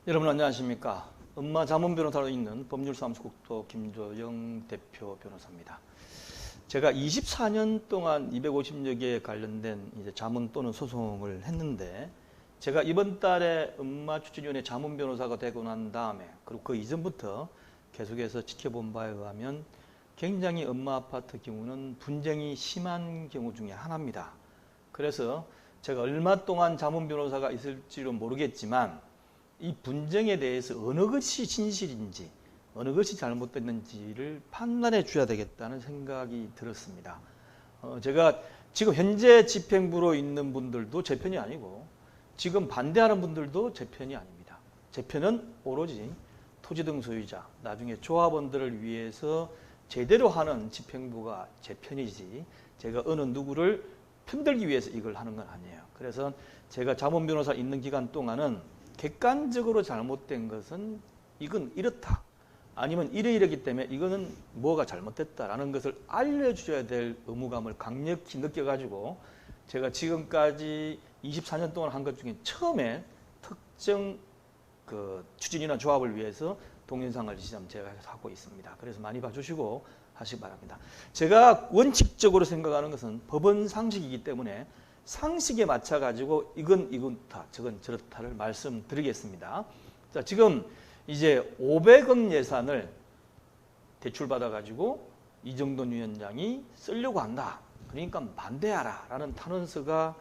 여러분 안녕하십니까. 엄마 자문 변호사로 있는 법률사무소국도 김조영 대표 변호사입니다. 제가 24년 동안 250여 개에 관련된 이제 자문 또는 소송을 했는데, 제가 이번 달에 엄마 추진위원회 자문 변호사가 되고 난 다음에, 그리고 그 이전부터 계속해서 지켜본 바에 의하면 굉장히 엄마 아파트 경우는 분쟁이 심한 경우 중에 하나입니다. 그래서 제가 얼마 동안 자문 변호사가 있을지는 모르겠지만, 이 분쟁에 대해서 어느 것이 진실인지 어느 것이 잘못됐는지를 판단해 줘야 되겠다는 생각이 들었습니다. 제가 지금 현재 집행부로 있는 분들도 제 편이 아니고, 지금 반대하는 분들도 제 편이 아닙니다. 제 편은 오로지 토지 등 소유자, 나중에 조합원들을 위해서 제대로 하는 집행부가 제 편이지, 제가 어느 누구를 편들기 위해서 이걸 하는 건 아니에요. 그래서 제가 자문 변호사 있는 기간 동안은 객관적으로 잘못된 것은 이건 이렇다, 아니면 이러이러기 때문에 이거는 뭐가 잘못됐다라는 것을 알려줘야 될 의무감을 강력히 느껴가지고, 제가 지금까지 24년 동안 한 것 중에 처음에 특정 그 추진이나 조합을 위해서 동영상을 제가 하고 있습니다. 그래서 많이 봐주시고 하시기 바랍니다. 제가 원칙적으로 생각하는 것은 법은 상식이기 때문에 상식에 맞춰가지고 이건 이렇다, 저건 저렇다를 말씀드리겠습니다. 자, 지금 이제 500억 예산을 대출받아가지고 이정돈 위원장이 쓰려고 한다, 그러니까 반대하라 라는 탄원서가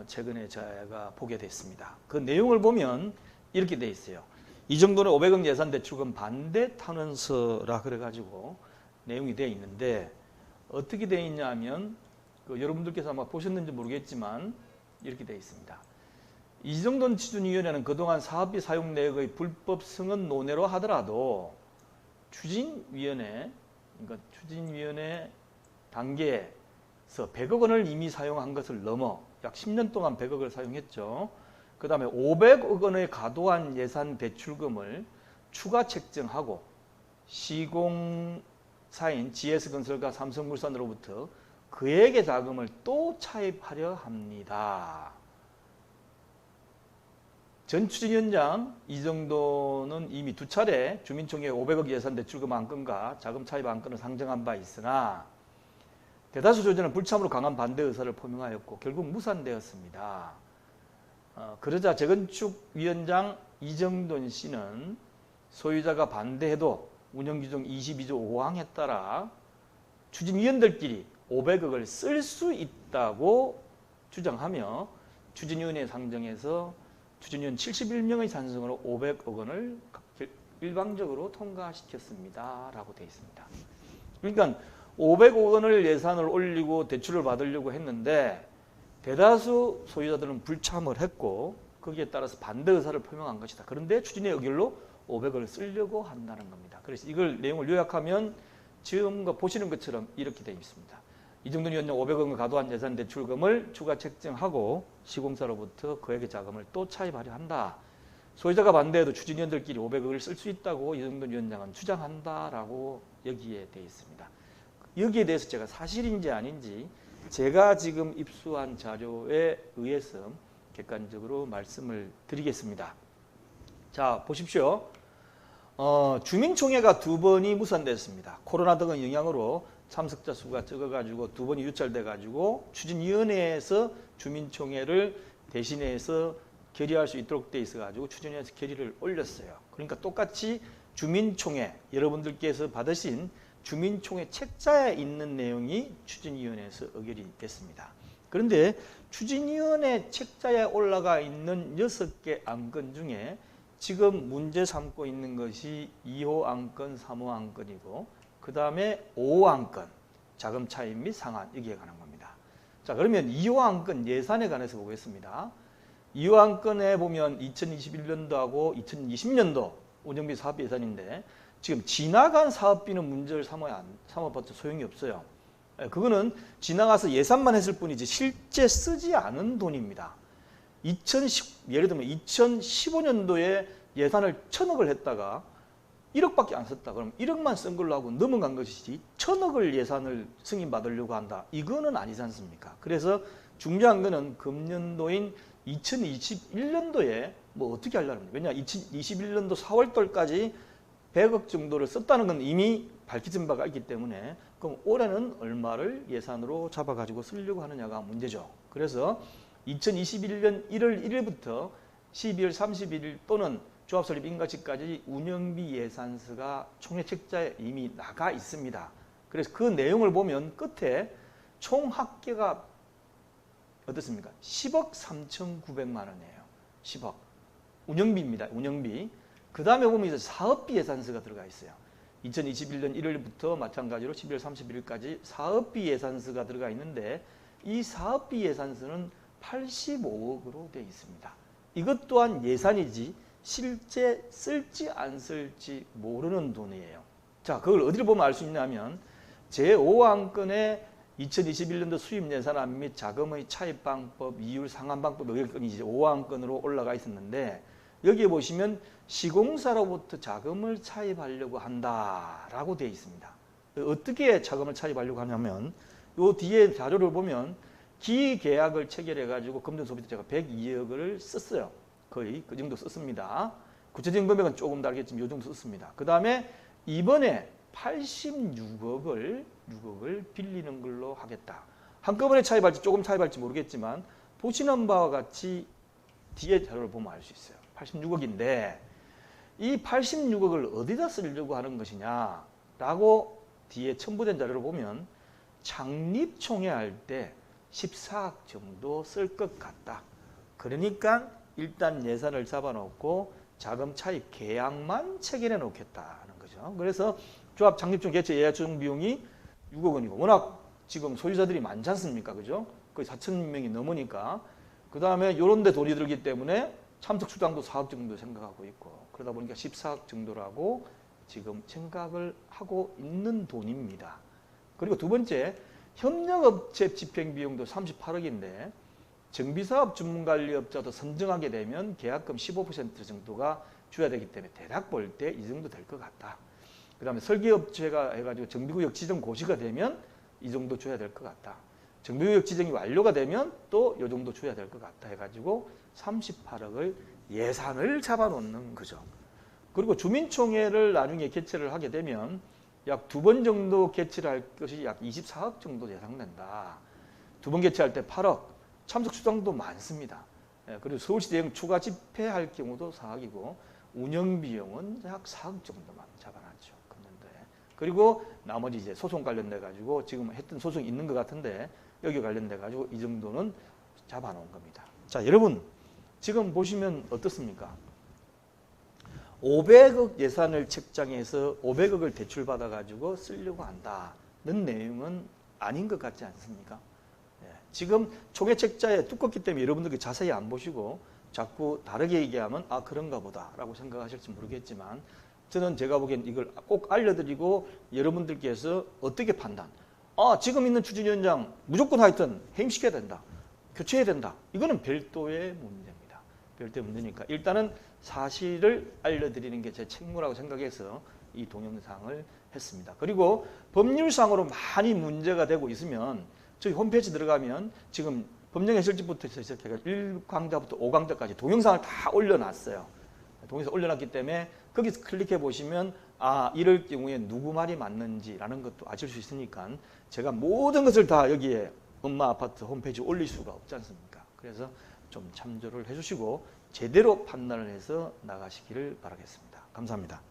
최근에 제가 보게 됐습니다. 그 내용을 보면 이렇게 돼 있어요. 이정돈의 500억 예산 대출금 반대 탄원서라 그래가지고 내용이 되어 있는데, 어떻게 되어 있냐 하면 여러분들께서 아마 보셨는지 모르겠지만 이렇게 되어 있습니다. 이정돈 추진위원회는 그동안 사업비 사용 내역의 불법성은 논외로 하더라도 추진위원회, 그러니까 추진위원회 단계에서 100억 원을 이미 사용한 것을 넘어 약 10년 동안 100억을 사용했죠. 그 다음에 500억 원의 과도한 예산 대출금을 추가 책정하고 시공사인 GS건설과 삼성물산으로부터 그에게 자금을 또 차입하려 합니다. 전 추진위원장 이정도는 이미 두 차례 주민총회 500억 예산 대출금 안건과 자금 차입 안건을 상정한 바 있으나 대다수 조정은 불참으로 강한 반대 의사를 표명하였고 결국 무산되었습니다. 그러자 재건축위원장 이정돈 씨는 소유자가 반대해도 운영규정 22조 5항에 따라 추진위원들끼리 500억을 쓸 수 있다고 주장하며 추진위원회 상정에서 추진위원 71명의 찬성으로 500억 원을 일방적으로 통과시켰습니다 라고 되어 있습니다. 그러니까 500억 원을 예산을 올리고 대출을 받으려고 했는데 대다수 소유자들은 불참을 했고 거기에 따라서 반대 의사를 표명한 것이다. 그런데 추진의 의결로 500억을 쓰려고 한다는 겁니다. 그래서 이걸 내용을 요약하면 지금 보시는 것처럼 이렇게 되어 있습니다. 이정돈 위원장 500억을 과도한 예산 대출금을 추가 책정하고 시공사로부터 그에게 자금을 또 차입하려 한다. 소유자가 반대해도 추진위원들끼리 500억을 쓸 수 있다고 이정돈 위원장은 주장한다라고 여기에 되어 있습니다. 여기에 대해서 제가 사실인지 아닌지 제가 지금 입수한 자료에 의해서 객관적으로 말씀을 드리겠습니다. 자, 보십시오. 주민총회가 두 번이 무산됐습니다. 코로나 등의 영향으로 참석자 수가 적어가지고 두 번이 유찰돼가지고 추진위원회에서 주민총회를 대신해서 결의할 수 있도록 돼 있어가지고 추진위원회에서 결의를 올렸어요. 그러니까 똑같이 주민총회, 여러분들께서 받으신 주민총회 책자에 있는 내용이 추진위원회에서 의결이 됐습니다. 그런데 추진위원회 책자에 올라가 있는 6개 안건 중에 지금 문제 삼고 있는 것이 2호 안건, 3호 안건이고 그 다음에 5호 안건, 자금 차입 및 상환, 여기에 관한 겁니다. 자, 그러면 2호 안건 예산에 관해서 보겠습니다. 2호 안건에 보면 2021년도하고 2020년도 운영비 사업비 예산인데 지금 지나간 사업비는 문제를 삼아봤자 소용이 없어요. 그거는 지나가서 예산만 했을 뿐이지 실제 쓰지 않은 돈입니다. 예를 들면 2015년도에 예산을 1000억을 했다가 1억밖에 안 썼다. 그럼 1억만 쓴 걸로 하고 넘어간 것이지 1000억을 예산을 승인받으려고 한다. 이거는 아니지 않습니까? 그래서 중요한 거는 금년도인 2021년도에 뭐 어떻게 하려는 거예요. 왜냐 2021년도 4월달까지 100억 정도를 썼다는 건 이미 밝혀진 바가 있기 때문에 그럼 올해는 얼마를 예산으로 잡아가지고 쓰려고 하느냐가 문제죠. 그래서 2021년 1월 1일부터 12월 31일 또는 조합설립 인가시까지 운영비 예산서가 총회 책자에 이미 나가 있습니다. 그래서 그 내용을 보면 끝에 총 합계가 어떻습니까? 10억 3,900만 원이에요. 10억. 운영비입니다. 운영비. 그 다음에 보면 이제 사업비 예산서가 들어가 있어요. 2021년 1월부터 마찬가지로 12월 31일까지 사업비 예산서가 들어가 있는데 이 사업비 예산서는 85억으로 되어 있습니다. 이것 또한 예산이지 실제 쓸지 안 쓸지 모르는 돈이에요. 자, 그걸 어디를 보면 알 수 있냐면 제5항건의 2021년도 수입 예산안 및 자금의 차입 방법, 이율 상환 방법 여기 이제 5항건으로 올라가 있었는데 여기에 보시면 시공사로부터 자금을 차입하려고 한다라고 되어 있습니다. 어떻게 자금을 차입하려고 하냐면 요 뒤에 자료를 보면 기계약을 체결해 가지고 금전소비도 제가 102억을 썼어요. 거의 그 정도 썼습니다. 구체적인 금액은 조금 다르겠지만 이 정도 썼습니다. 그 다음에 이번에 86억을 빌리는 걸로 하겠다. 한꺼번에 차입할지 조금 차입할지 모르겠지만 보시는 바와 같이 뒤에 자료를 보면 알 수 있어요. 86억인데 이 86억을 어디다 쓰려고 하는 것이냐 라고 뒤에 첨부된 자료를 보면 창립총회할 때 14억 정도 쓸 것 같다. 그러니까 일단 예산을 잡아놓고 자금 차입 계약만 체결해 놓겠다는 거죠. 그래서 조합 창립총 개최 예약 비용이 6억 원이고 워낙 지금 소유자들이 많지 않습니까? 그죠? 거의 4,000명이 넘으니까 그 다음에 이런 데 돈이 들기 때문에 참석 수당도 4억 정도 생각하고 있고 그러다 보니까 14억 정도라고 지금 생각을 하고 있는 돈입니다. 그리고 두 번째 협력업체 집행비용도 38억인데 정비사업 전문관리업자도 선정하게 되면 계약금 15% 정도가 줘야 되기 때문에 대략 볼 때 이 정도 될 것 같다. 그 다음에 설계업체가 해가지고 정비구역 지정 고시가 되면 이 정도 줘야 될 것 같다. 정비구역 지정이 완료가 되면 또 이 정도 줘야 될 것 같다 해가지고 38억을 예산을 잡아놓는 거죠. 그리고 주민총회를 나중에 개최를 하게 되면 약 2번 정도 개최를 할 것이 약 24억 정도 예상된다. 2번 개최할 때 8억. 참석 수당도 많습니다. 그리고 서울시 대형 추가 집회할 경우도 4억이고 운영비용은 약 4억 정도만 잡아놨죠. 금년도에. 그리고 나머지 이제 소송 관련돼 가지고 지금 했던 소송이 있는 것 같은데 여기 관련돼 가지고 이 정도는 잡아놓은 겁니다. 자, 여러분 지금 보시면 어떻습니까? 500억 예산을 책정해서 500억을 대출받아 가지고 쓰려고 한다는 내용은 아닌 것 같지 않습니까? 지금 총회 책자에 두껍기 때문에 여러분들이 자세히 안 보시고 자꾸 다르게 얘기하면 아 그런가 보다 라고 생각하실지 모르겠지만 저는 제가 보기엔 이걸 꼭 알려드리고 여러분들께서 어떻게 판단 지금 있는 추진위원장 무조건 하여튼 해임시켜야 된다. 교체해야 된다. 이거는 별도의 문제입니다. 별도의 문제니까 일단은 사실을 알려드리는 게 제 책무라고 생각해서 이 동영상을 했습니다. 그리고 법률상으로 많이 문제가 되고 있으면 저희 홈페이지 들어가면 지금 법령해설집부터 시작해서 1강좌부터 5강좌까지 동영상을 다 올려놨어요. 동영상 올려놨기 때문에 거기서 클릭해 보시면 이럴 경우에 누구 말이 맞는지라는 것도 아실 수 있으니까 제가 모든 것을 다 여기에 엄마 아파트 홈페이지에 올릴 수가 없지 않습니까? 그래서 좀 참조를 해주시고 제대로 판단을 해서 나가시기를 바라겠습니다. 감사합니다.